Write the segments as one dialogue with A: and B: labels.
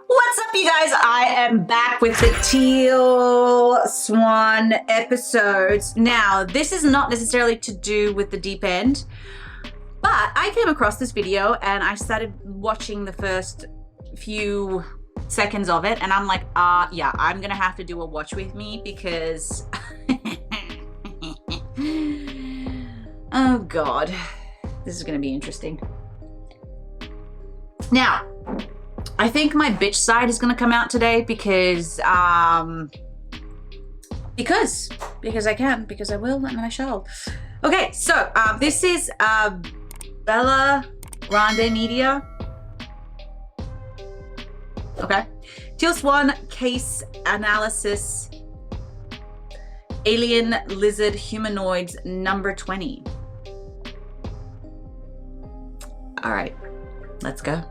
A: What's up, you guys? I am back with the Teal Swan episodes. Now, this is not necessarily to do with the deep end, but I came across this video and I started watching the first few seconds of it, and I'm like, yeah, I'm gonna have to do a watch with me because oh God, this is gonna be interesting. Now, I think my bitch side is gonna come out today because I can, because I will, and I shall. Okay, so this is Bella Grande Media. Okay, Teal Swan case analysis. Alien lizard humanoids number 20. All right, let's go.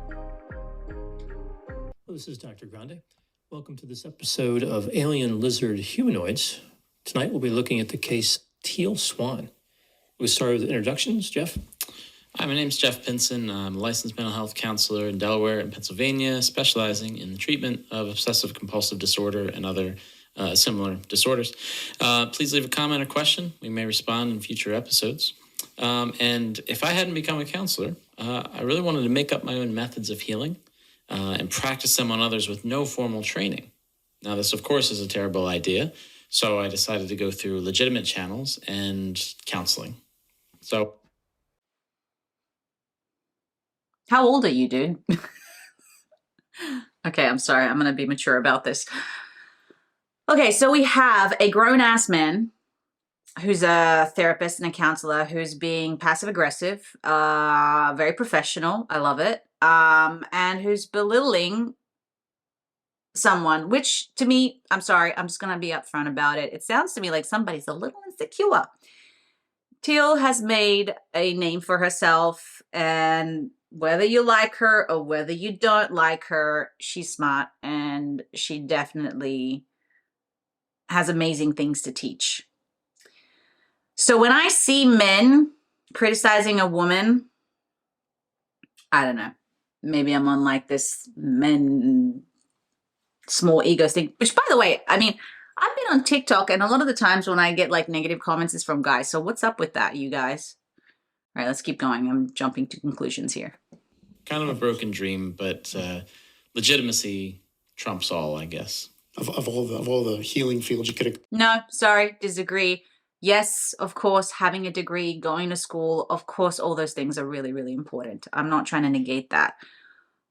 B: This is Dr. Grande. Welcome to this episode of Alien Lizard Humanoids. Tonight we'll be looking at the case Teal Swan. We'll start with introductions. Jeff?
C: Hi, my name is Jeff Pinson. I'm a licensed mental health counselor in Delaware and Pennsylvania, specializing in the treatment of obsessive compulsive disorder and other similar disorders. Please leave a comment or question. We may respond in future episodes. And if I hadn't become a counselor, I really wanted to make up my own methods of healing and practice them on others with no formal training. Now, this, of course, is a terrible idea, so I decided to go through legitimate channels and counseling. So,
A: how old are you, dude? Okay, I'm sorry. I'm going to be mature about this. Okay, so we have a grown-ass man who's a therapist and a counselor who's being passive-aggressive, very professional. I love it. And who's belittling someone, which to me, I'm sorry, I'm just going to be upfront about it. It sounds to me like somebody's a little insecure. Teal has made a name for herself, and whether you like her or whether you don't like her, she's smart and she definitely has amazing things to teach. So when I see men criticizing a woman, I don't know. Maybe I'm on like this men small egos thing, which, by the way, I mean, I've been on TikTok and a lot of the times when I get like negative comments is from guys. So what's up with that, you guys? All right, let's keep going. I'm jumping to conclusions here.
C: kind of a broken dream, but legitimacy trumps all, I guess.
D: Of all the healing fields you could have.
A: No, sorry, disagree. Yes, of course, having a degree, going to school, of course, all those things are really, really important. I'm not trying to negate that.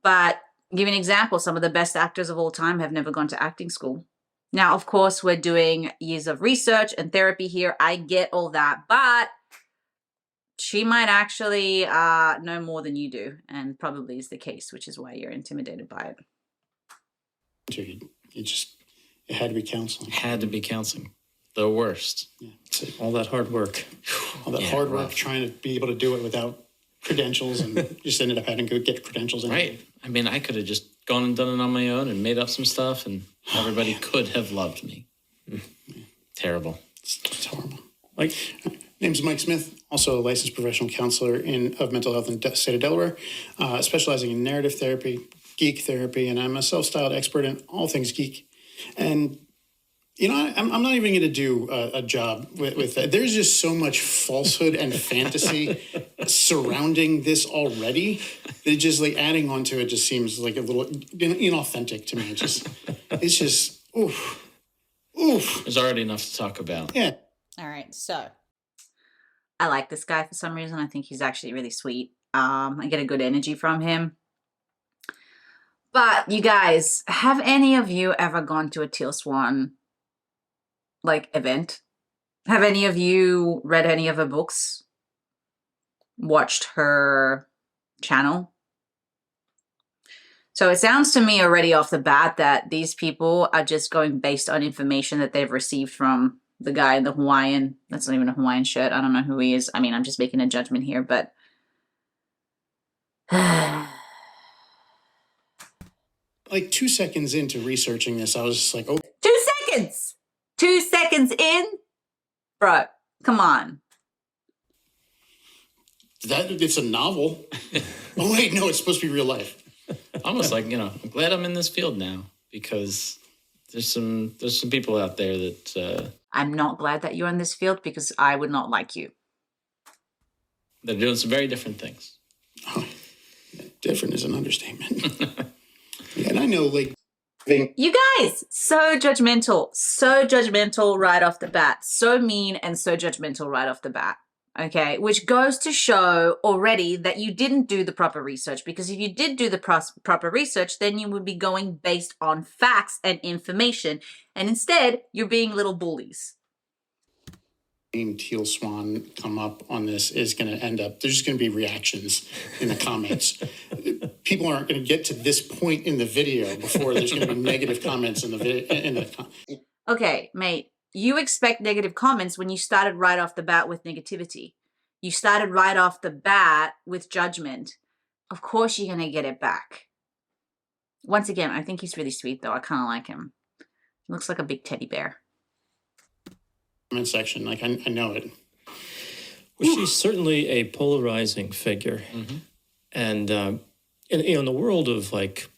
A: But give an example, some of the best actors of all time have never gone to acting school. Now, of course, we're doing years of research and therapy here. I get all that, but she might actually know more than you do, and probably is the case, which is why you're intimidated by it.
D: It had to be counseling.
C: It had to be counseling. The worst.
D: Yeah.
B: All that hard work.
D: All that hard work trying to be able to do it without credentials, and just ended up having to go get credentials.
C: Right. I mean, I could have just gone and done it on my own and made up some stuff, and everybody could have loved me. Terrible.
D: It's horrible. Name's Mike Smith, also a licensed professional counselor of mental health in the state of Delaware, specializing in narrative therapy, geek therapy, and I'm a self-styled expert in all things geek. And you know, I'm not even going to do a job with that. There's just so much falsehood and fantasy surrounding this already. That just like adding on to it just seems like a little inauthentic to me. It's just, oof.
C: There's already enough to talk about.
D: Yeah.
A: All right, so I like this guy for some reason. I think he's actually really sweet. I get a good energy from him. But you guys, have any of you ever gone to a Teal Swan event? Have any of you read any of her books? Watched her channel? So it sounds to me already off the bat that these people are just going based on information that they've received from the guy in the Hawaiian. That's not even a Hawaiian shirt. I don't know who he is. I mean, I'm just making a judgment here, but
D: like 2 seconds into researching this, I was just like, oh.
A: 2 seconds! 2 seconds in? Bro, come on.
D: It's a novel. Oh, wait, no, it's supposed to be real life.
C: Almost like, I'm glad I'm in this field now because there's some people out there that
A: I'm not glad that you're in this field because I would not like you.
C: they're doing some very different things.
D: Oh, different is an understatement. Yeah, and I know, like,
A: You guys, so judgmental right off the bat. So mean and so judgmental right off the bat. Okay, which goes to show already that you didn't do the proper research, because if you did do the proper research, then you would be going based on facts and information. And instead, you're being little bullies.
D: Teal Swan come up on this is going to end up, there's just going to be reactions in the comments. People aren't going to get to this point in the video before there's going to be negative comments in the video.
A: Okay, mate, you expect negative comments when you started right off the bat with negativity. You started right off the bat with judgment. Of course you're going to get it back. Once again, I think he's really sweet, though. I kind of like him. He looks like a big teddy bear.
D: Comment section, like, I know it.
B: Well, she's certainly a polarizing figure.
C: Mm-hmm.
B: And, in the world of, like,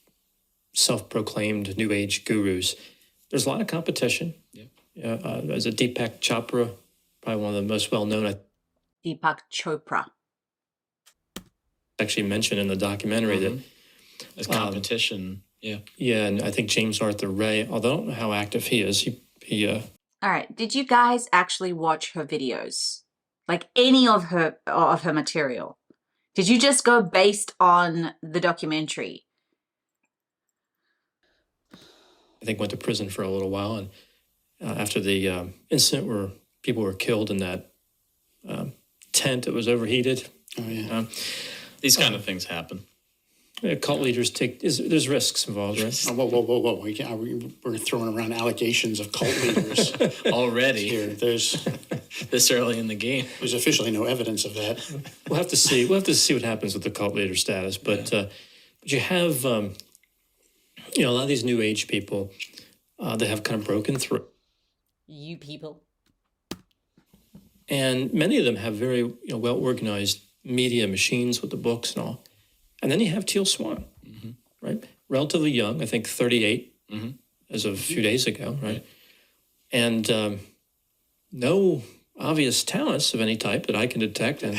B: self-proclaimed New Age gurus, there's a lot of competition.
C: Yeah.
B: There's a Deepak Chopra, probably one of the most well-known.
A: Deepak Chopra.
B: Actually mentioned in the documentary that
C: as competition. Yeah.
B: Yeah, and I think James Arthur Ray, although I don't know how active he is, he
A: All right, did you guys actually watch her videos? Like any of her material? Did you just go based on the documentary?
B: I think went to prison for a little while, and after the incident where people were killed in that tent that was overheated.
D: Oh, yeah.
C: These kind of things happen.
B: Cult leaders there's risks involved, right?
D: Whoa. We're throwing around allegations of cult leaders
C: already.
D: Here, there's
C: this early in the game.
D: There's officially no evidence of that.
B: We'll have to see what happens with the cult leader status. But you have, a lot of these New Age people, they have kind of broken through.
A: You people.
B: And many of them have very well-organized media machines with the books and all. And then you have Teal Swan, right? Relatively young, I think 38 as of a few days ago, right? And no obvious talents of any type that I can detect. And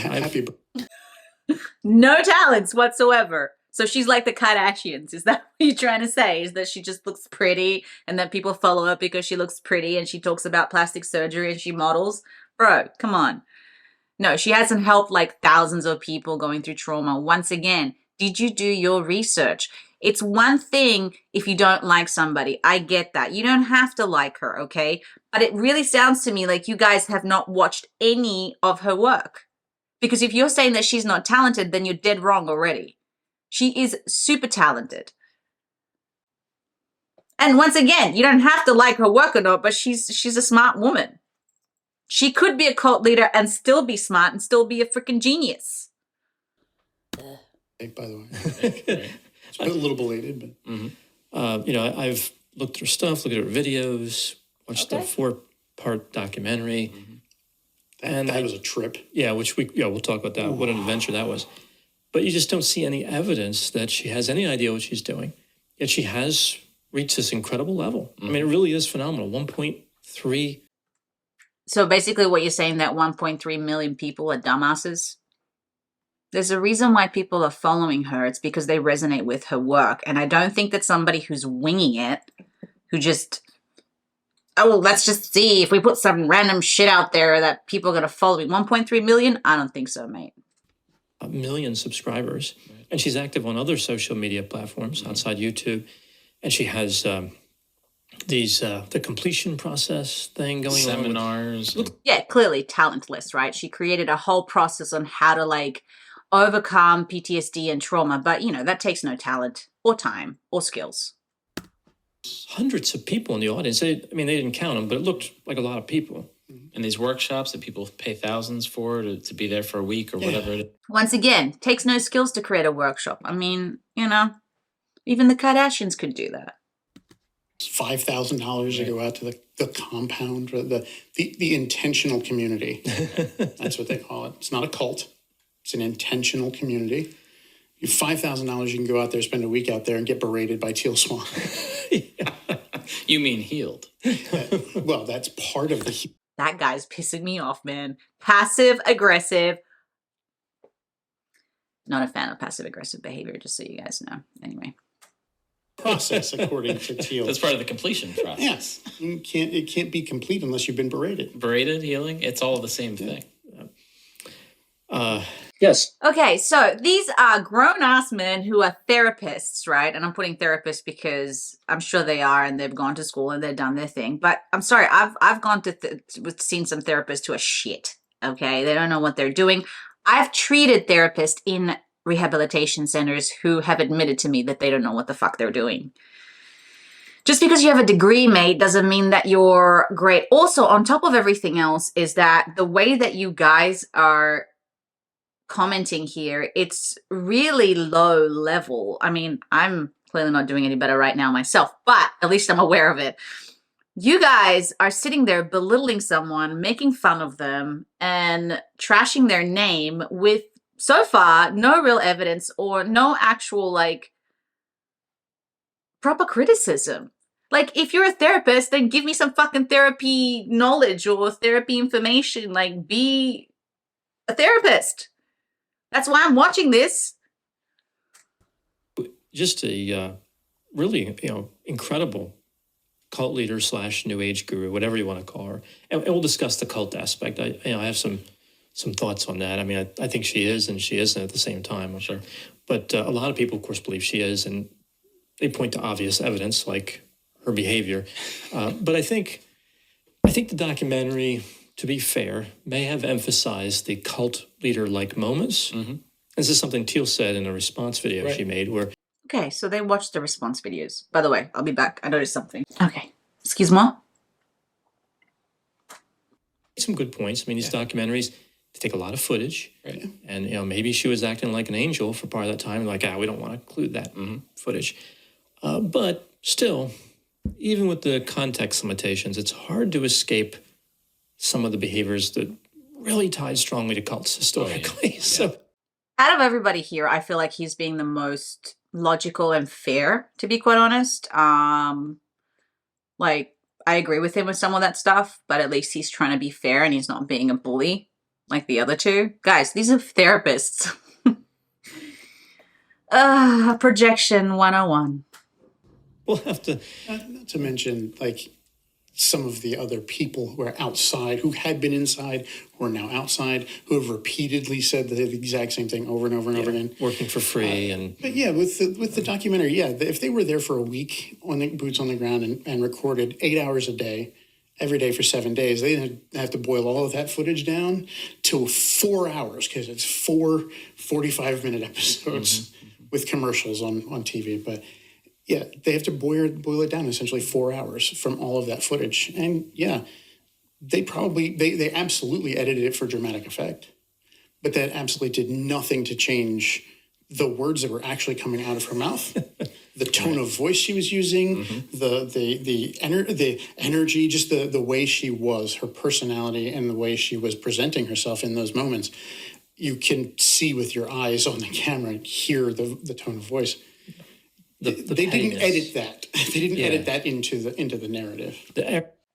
A: no talents whatsoever. So she's like the Kardashians. Is that what you're trying to say? Is that she just looks pretty and that people follow her because she looks pretty and she talks about plastic surgery and she models? Bro, come on. No, she hasn't helped like thousands of people going through trauma. Once again, did you do your research? It's one thing if you don't like somebody. I get that. You don't have to like her, okay? But it really sounds to me like you guys have not watched any of her work. Because if you're saying that she's not talented, then you're dead wrong already. She is super talented. And once again, you don't have to like her work or not, but she's a smart woman. She could be a cult leader and still be smart and still be a freaking genius.
D: By the way, it's a little belated, but
B: I've looked through stuff, looked at her videos, watched the 4-part documentary,
D: and that was a trip.
B: Yeah, we'll talk about that. Ooh. What an adventure that was! But you just don't see any evidence that she has any idea what she's doing. Yet she has reached this incredible level. I mean, it really is phenomenal. 1.3.
A: So basically, what you're saying that 1.3 million people are dumbasses. There's a reason why people are following her. It's because they resonate with her work. And I don't think that somebody who's winging it, who just, let's just see if we put some random shit out there that people are going to follow me. 1.3 million? I don't think so, mate.
B: 1 million subscribers. And she's active on other social media platforms outside YouTube. And she has the completion process thing going
C: seminars.
B: on.
A: Yeah, clearly talentless, right? She created a whole process on how to overcome PTSD and trauma, but that takes no talent or time or skills.
B: Hundreds of people in the audience. They didn't count them, but it looked like a lot of people.
C: And these workshops that people pay thousands for to be there for a week or whatever it is.
A: Once again, takes no skills to create a workshop. Even the Kardashians could do that.
D: $5,000 to go out to the compound, or the intentional community. That's what they call it. It's not a cult. It's an intentional community. You $5,000, you can go out there, spend a week out there, and get berated by Teal Swan.
C: You mean healed?
D: Well, that's part of the.
A: That guy's pissing me off, man. Passive aggressive. Not a fan of passive aggressive behavior, just so you guys know. Anyway.
D: Process, according to Teal.
C: That's part of the completion process.
D: Yes, it can't be complete unless you've been berated.
C: Berated, healing, it's all the same thing.
B: Yes.
A: Okay, so these are grown-ass men who are therapists, right? And I'm putting therapists because I'm sure they are, and they've gone to school and they've done their thing. But I'm sorry, I've gone to seen some therapists who are shit. Okay, they don't know what they're doing. I've treated therapists in rehabilitation centers who have admitted to me that they don't know what the fuck they're doing. Just because you have a degree, mate, doesn't mean that you're great. Also, on top of everything else, is that the way that you guys are commenting here, it's really low level. I mean, I'm clearly not doing any better right now myself, but at least I'm aware of it. You guys are sitting there belittling someone, making fun of them, and trashing their name with, so far, no real evidence or no actual, like, proper criticism. Like, if you're a therapist, then give me some fucking therapy knowledge or therapy information. Like, be a therapist. That's why I'm watching this.
B: Just a really, incredible cult leader / new age guru, whatever you want to call her. And we'll discuss the cult aspect. I have some thoughts on that. I mean, I think she is and she isn't at the same time.
C: Sure.
B: But a lot of people, of course, believe she is, and they point to obvious evidence like her behavior. But I think the documentary, to be fair, may have emphasized the cult leader-like moments. Mm-hmm. This is something Teal said in a response video she made where...
A: Okay, so they watched the response videos. By the way, I'll be back. I noticed something. Okay. Excuse me?
B: Some good points. I mean, these documentaries, they take a lot of footage. Right. And, maybe she was acting like an angel for part of that time. Like, we don't want to include that footage. But still, even with the context limitations, it's hard to escape some of the behaviors that really tied strongly to cults historically. Yeah. So,
A: out of everybody here, I feel like he's being the most logical and fair, to be quite honest. Like, I agree with him with some of that stuff, but at least he's trying to be fair and he's not being a bully like the other two. Guys, these are therapists. Projection 101.
B: We'll have to...
D: Not to mention, like, some of the other people who are outside, who had been inside, who are now outside, who have repeatedly said the exact same thing over and over and over again.
B: Working for free.
D: But yeah, with the documentary, if they were there for a week on the boots on the ground and recorded 8 hours a day, every day for 7 days, they have to boil all of that footage down to 4 hours because it's 4 45-minute episodes with commercials on TV. But yeah, they have to boil it down essentially 4 hours from all of that footage. And yeah, they absolutely edited it for dramatic effect, but that absolutely did nothing to change the words that were actually coming out of her mouth, the tone of voice she was using, the energy, just the way she was, her personality, and the way she was presenting herself in those moments. You can see with your eyes on the camera and hear the tone of voice. They didn't edit that. They didn't edit that into the narrative.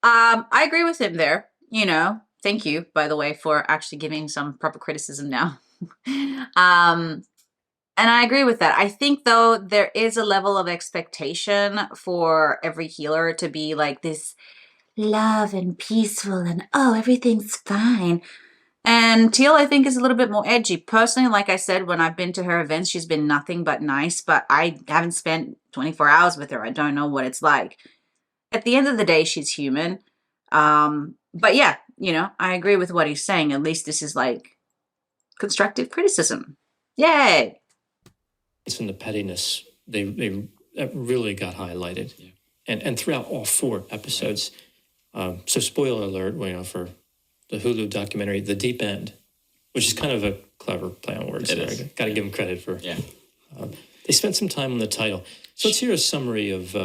A: I agree with him there. Thank you, by the way, for actually giving some proper criticism now. And I agree with that. I think, though, there is a level of expectation for every healer to be like this love and peaceful and, everything's fine. And Teal, I think, is a little bit more edgy. Personally, like I said, when I've been to her events, she's been nothing but nice, but I haven't spent 24 hours with her. I don't know what it's like. At the end of the day, she's human. But yeah, I agree with what he's saying. At least this is like constructive criticism. Yay!
B: And the pettiness, they really got highlighted. Yeah. And throughout all 4 episodes. So spoiler alert, for the Hulu documentary, The Deep End, which is kind of a clever play on words. Got to give them credit for. Yeah. They spent some time on the title. So let's hear a summary of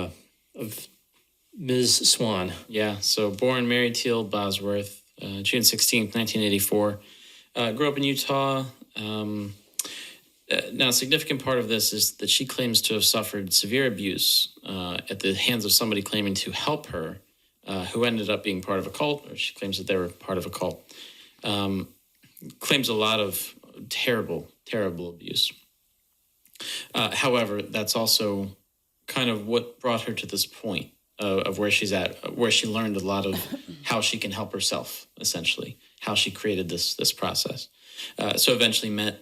B: Ms. Swan.
C: Yeah. So born Mary Teal Bosworth, June 16th, 1984. Grew up in Utah. Now, a significant part of this is that she claims to have suffered severe abuse at the hands of somebody claiming to help her, who ended up being part of a cult, or she claims that they were part of a cult. Claims a lot of terrible, terrible abuse. However, that's also kind of what brought her to this point of where she's at, where she learned a lot of how she can help herself, essentially, how she created this process. So eventually met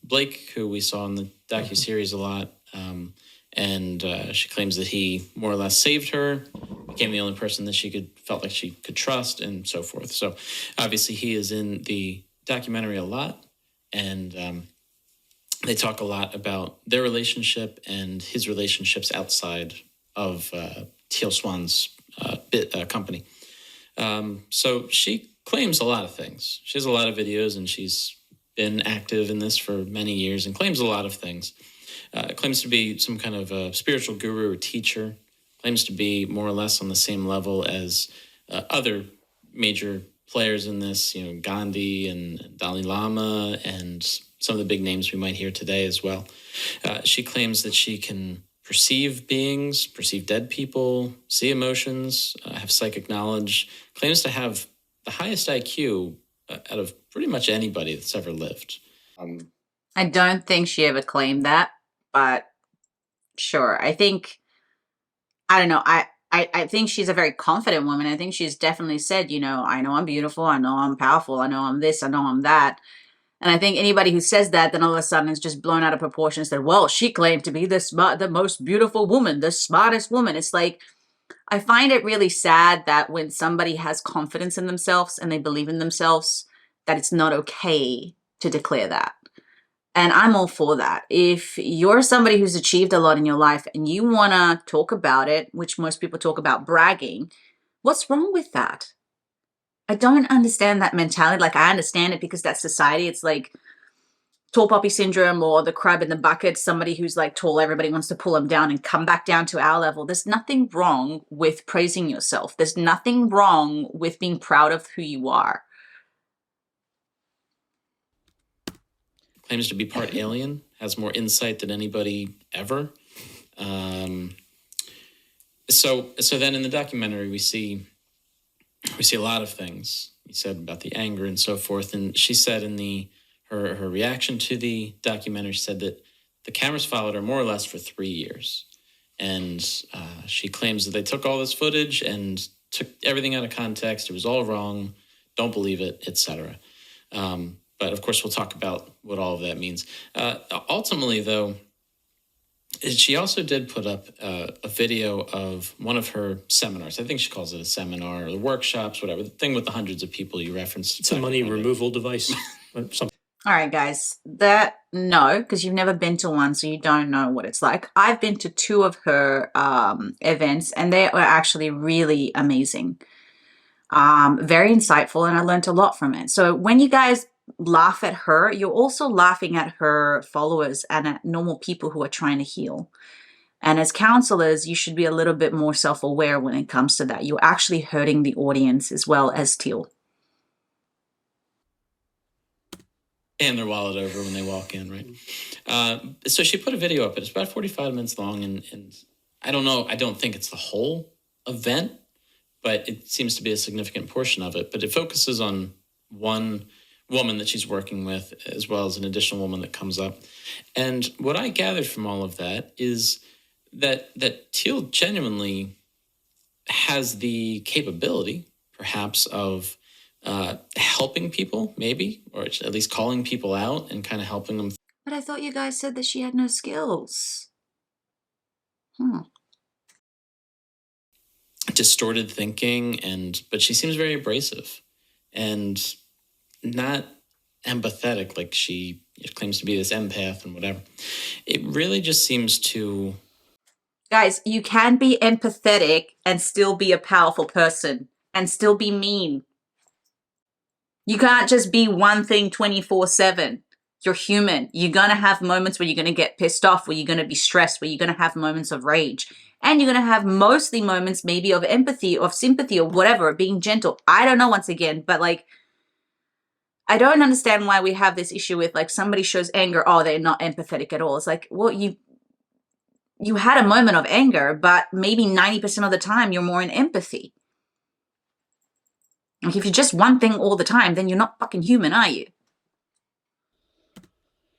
C: Blake, who we saw in the docuseries a lot, and she claims that he more or less saved her, became the only person that she felt like she could trust, and so forth. So obviously he is in the documentary a lot, and they talk a lot about their relationship and his relationships outside of Teal Swan's company. So she claims a lot of things. She has a lot of videos, and she's been active in this for many years and claims a lot of things. Claims to be some kind of a spiritual guru or teacher. Claims to be more or less on the same level as other major players in this, Gandhi and Dalai Lama and some of the big names we might hear today as well. She claims that she can perceive beings, perceive dead people, see emotions, have psychic knowledge. Claims to have the highest IQ out of pretty much anybody that's ever lived.
A: I don't think she ever claimed that, but sure. I don't know. I think she's a very confident woman. I think she's definitely said, I know I'm beautiful. I know I'm powerful. I know I'm this. I know I'm that. And I think anybody who says that, then all of a sudden is just blown out of proportion and said, well, she claimed to be the most beautiful woman, the smartest woman. It's like, I find it really sad that when somebody has confidence in themselves and they believe in themselves, that it's not okay to declare that. And I'm all for that. If you're somebody who's achieved a lot in your life and you want to talk about it, which most people talk about bragging, what's wrong with that? I don't understand that mentality. Like, I understand it because that's society. It's like tall poppy syndrome or the crab in the bucket, somebody who's like tall, everybody wants to pull them down and come back down to our level. There's nothing wrong with praising yourself. There's nothing wrong with being proud of who you are.
C: Claims to be part alien, has more insight than anybody ever. So then in the documentary, we see a lot of things. You said about the anger and so forth. And she said in her reaction to the documentary, she said that the cameras followed her more or less for 3 years. And she claims that they took all this footage and took everything out of context. It was all wrong. Don't believe it, etc. But of course, we'll talk about what all of that means. Ultimately, though, she also did put up a video of one of her seminars. I think she calls it a seminar or the workshops, whatever. The thing with the hundreds of people you referenced.
B: It's a money removal device. Something.
A: All right, guys, no, because you've never been to one, so you don't know what it's like. I've been to 2 of her events, and they were actually really amazing. Very insightful, and I learned a lot from it. So when you guys laugh at her, you're also laughing at her followers and at normal people who are trying to heal. And as counselors, you should be a little bit more self-aware when it comes to that. You're actually hurting the audience as well as Teal.
C: And their wallet over when they walk in, right? So she put a video up. It's about 45 minutes long, and I don't know. I don't think it's the whole event, but it seems to be a significant portion of it. But it focuses on one woman that she's working with, as well as an additional woman that comes up. And what I gathered from all of that is that Teal genuinely has the capability, perhaps, of helping people, maybe, or at least calling people out and kind of helping them.
A: But I thought you guys said that she had no skills.
C: Distorted thinking, but she seems very abrasive and not empathetic, like she claims to be this empath and whatever. It really just seems to...
A: Guys, you can be empathetic and still be a powerful person and still be mean. You can't just be one thing 24/7. You're human. You're going to have moments where you're going to get pissed off, where you're going to be stressed, where you're going to have moments of rage. And you're going to have mostly moments maybe of empathy, of sympathy, or whatever, being gentle. I don't know, once again, but like, I don't understand why we have this issue with like somebody shows anger, oh, they're not empathetic at all. It's like, well, you had a moment of anger, but maybe 90% of the time you're more in empathy. Like if you're just one thing all the time, then you're not fucking human, are you?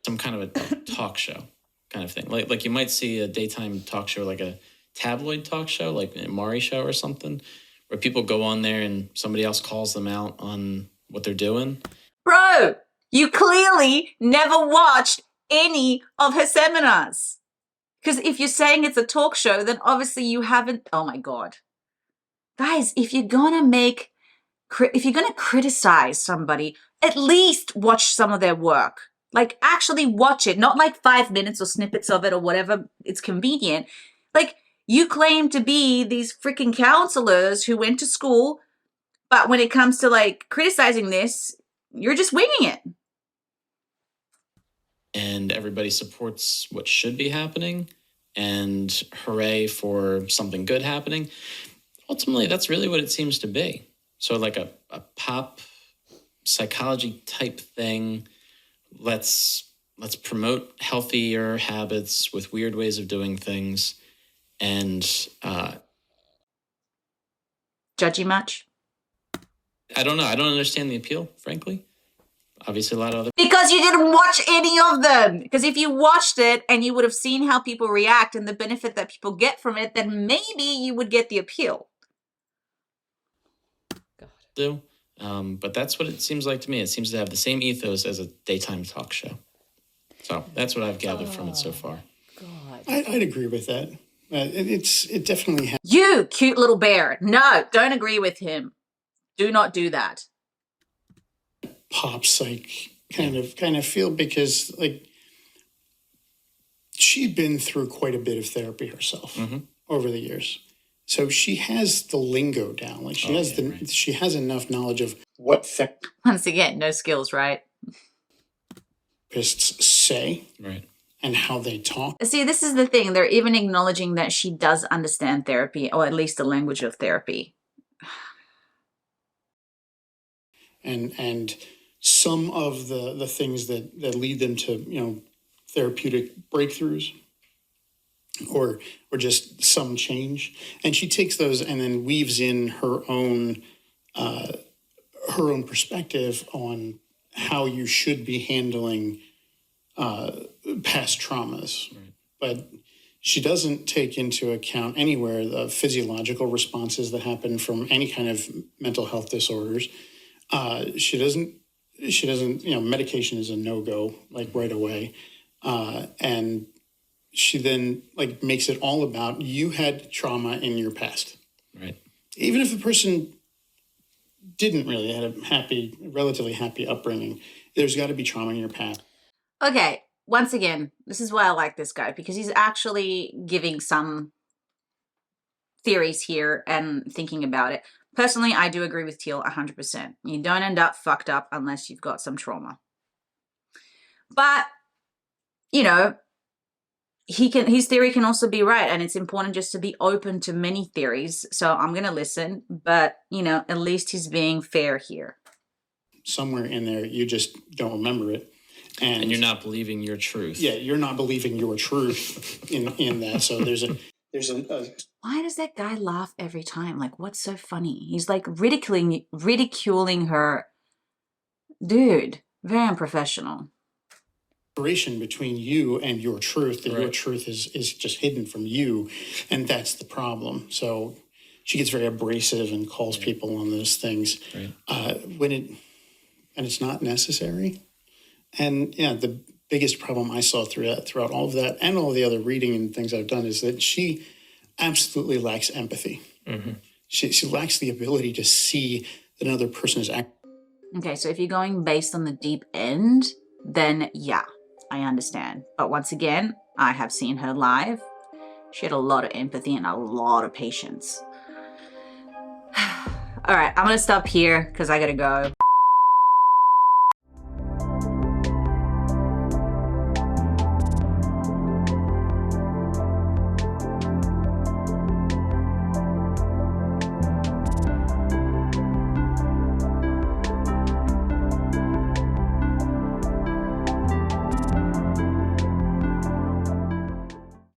C: Some kind of a talk show kind of thing. Like you might see a daytime talk show, like a tabloid talk show, like a Maury show or something, where people go on there and somebody else calls them out on what they're doing.
A: Bro, you clearly never watched any of her seminars. Because if you're saying it's a talk show, then obviously you haven't. Oh my God. Guys, if you're going to criticize somebody, at least watch some of their work. Like actually watch it, not like 5 minutes or snippets of it or whatever. It's convenient. Like you claim to be these freaking counselors who went to school, but when it comes to like criticizing this, you're just winging it.
C: And everybody supports what should be happening and hooray for something good happening. Ultimately, that's really what it seems to be. So like a pop psychology type thing. Let's promote healthier habits with weird ways of doing things. And
A: Judgy much?
C: I don't know. I don't understand the appeal, frankly. Obviously, a lot of other.
A: Because you didn't watch any of them. Because if you watched it and you would have seen how people react and the benefit that people get from it, then maybe you would get the appeal.
C: Do. But that's what it seems like to me. It seems to have the same ethos as a daytime talk show. So that's what I've gathered from it so far.
A: God.
D: I'd agree with that. It definitely has
A: You cute little bear. No, don't agree with him. Do not do that.
D: pop psych kind of feel, because like she'd been through quite a bit of therapy herself over the years. So she has the lingo down. Like she has enough knowledge of what
A: Once again, no skills, right?
D: therapists say
C: Right.
D: and how they talk.
A: See, this is the thing. They're even acknowledging that she does understand therapy, or at least the language of therapy.
D: And some of the things that lead them to, therapeutic breakthroughs or just some change. And she takes those and then weaves in her own perspective on how you should be handling past traumas. Right. But she doesn't take into account anywhere the physiological responses that happen from any kind of mental health disorders. She doesn't, medication is a no-go, like right away. And she then makes it all about you had trauma in your past.
C: Right.
D: Even if the person didn't really have a relatively happy upbringing, there's got to be trauma in your past.
A: Okay, once again, this is why I like this guy, because he's actually giving some theories here and thinking about it. Personally, I do agree with Teal 100%. You don't end up fucked up unless you've got some trauma. But, his theory can also be right, and it's important just to be open to many theories. So I'm going to listen, but, at least he's being fair here. Somewhere in there, you just don't remember it.
C: And you're not believing your truth.
D: Yeah, you're not believing your truth in that. So there's a
A: Why does that guy laugh every time? Like, what's so funny? He's like ridiculing her. Dude, very unprofessional.
D: Separation between you and your truth, that your truth is just hidden from you, and that's the problem. So she gets very abrasive and calls people on those things when it's not necessary. And the biggest problem I saw throughout all of that and all the other reading and things I've done is that she absolutely lacks empathy. Mm-hmm. She lacks the ability to see that another person is acting.
A: Okay, so if you're going based on the deep end, then yeah, I understand. But once again, I have seen her live. She had a lot of empathy and a lot of patience. All right, I'm going to stop here because I got to go.